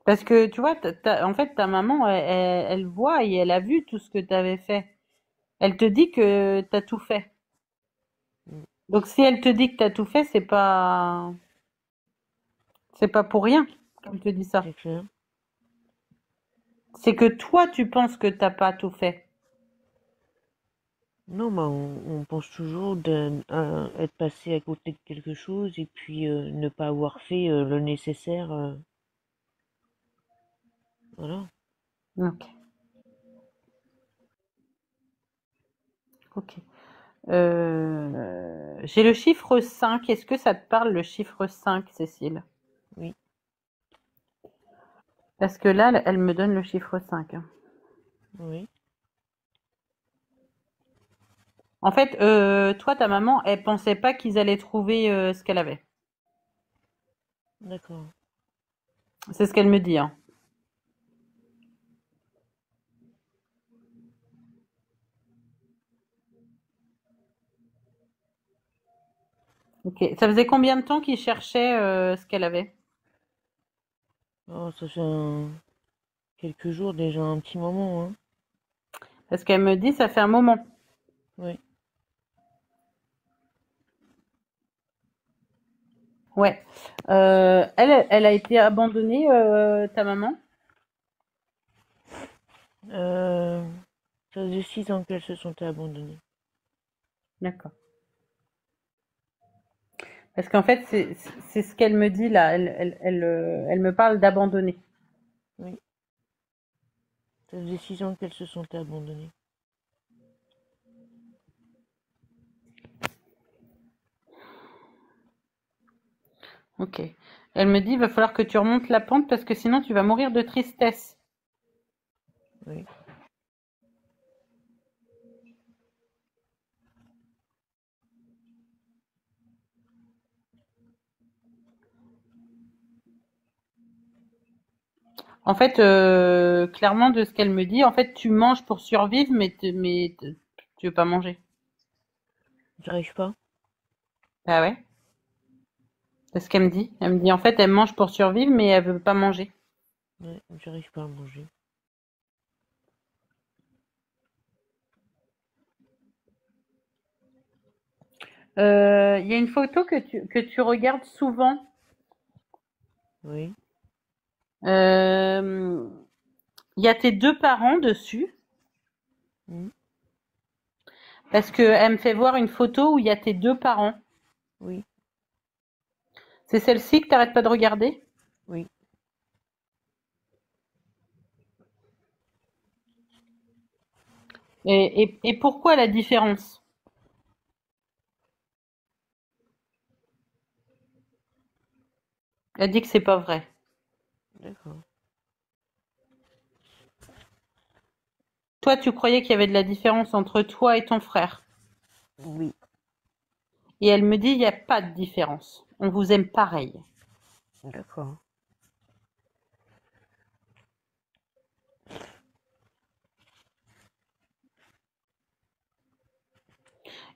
Parce que tu vois, en fait, ta maman, elle voit et elle a vu tout ce que tu avais fait. Elle te dit que tu as tout fait. Mm. Donc si elle te dit que tu as tout fait, c'est pas pour rien qu'elle te dit ça. C'est clair. C'est que toi, tu penses que t'as pas tout fait. Non, bah, on pense toujours être passé à côté de quelque chose et puis ne pas avoir fait le nécessaire. Voilà. Ok, ok. J'ai le chiffre 5. Est-ce que ça te parle, le chiffre 5, Cécile? Oui. Parce que là, elle me donne le chiffre 5. Oui. En fait, toi, ta maman, elle pensait pas qu'ils allaient trouver ce qu'elle avait. D'accord. C'est ce qu'elle me dit, hein. Ok. Ça faisait combien de temps qu'ils cherchaient ce qu'elle avait? Oh, ça fait quelques jours déjà, un petit moment, hein. Parce qu'elle me dit, ça fait un moment. Oui. Ouais. Elle a été abandonnée, ta maman? Euh, Ça faisait 6 ans qu'elles se sont abandonnées. D'accord. Parce qu'en fait, c'est ce qu'elle me dit là. Elle me parle d'abandonner. Oui. Ça faisait 6 ans qu'elles se sont abandonnées. Ok. Elle me dit, il va falloir que tu remontes la pente parce que sinon tu vas mourir de tristesse. Oui. En fait, clairement, de ce qu'elle me dit, en fait, tu manges pour survivre, tu veux pas manger. J'arrive pas. Ah ouais? C'est ce qu'elle me dit. Elle me dit, en fait, elle mange pour survivre, mais elle veut pas manger. Ouais, j'arrive pas à manger. Il y a une photo que tu regardes souvent. Oui. Euh, Il y a tes deux parents dessus. Mm. Parce qu'elle me fait voir une photo où il y a tes deux parents. Oui. C'est celle-ci que t'arrêtes pas de regarder? Oui. Et pourquoi la différence? Elle dit que c'est pas vrai. D'accord. Toi, tu croyais qu'il y avait de la différence entre toi et ton frère. Oui. Et elle me dit, il n'y a pas de différence. On vous aime pareil. D'accord.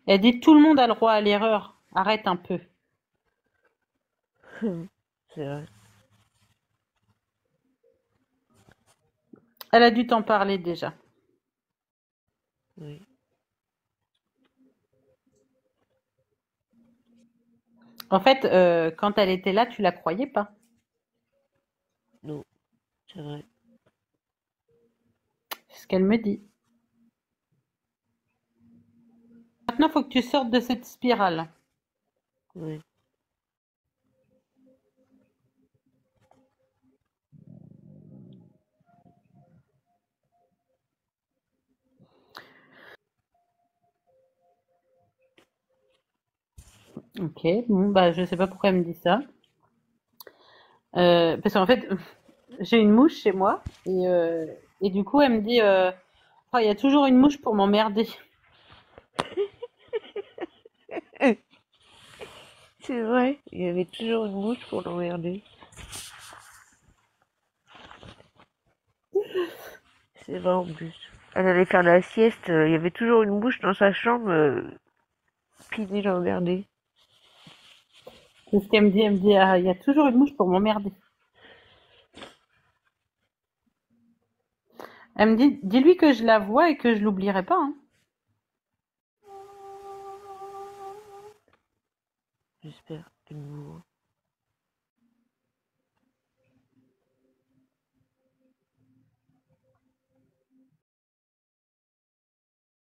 Elle dit, tout le monde a le droit à l'erreur. Arrête un peu. C'est vrai. Elle a dû t'en parler déjà. Oui. En fait, quand elle était là, tu la croyais pas. Non. C'est vrai. C'est ce qu'elle me dit. Maintenant, il faut que tu sortes de cette spirale. Oui. Ok, bon, bah, je sais pas pourquoi elle me dit ça. Parce qu'en fait, j'ai une mouche chez moi et du coup, elle me dit, oh, il y a toujours une mouche pour m'emmerder. C'est vrai. Il y avait toujours une mouche pour l'emmerder. C'est vrai en plus. Elle allait faire la sieste. Il y avait toujours une mouche dans sa chambre. Puis il l'emmerder. C'est ce qu'elle me dit. Elle me dit, ah, il y a toujours une mouche pour m'emmerder. Elle me dit, dis-lui que je la vois et que je l'oublierai pas, hein. J'espère qu'elle me voit.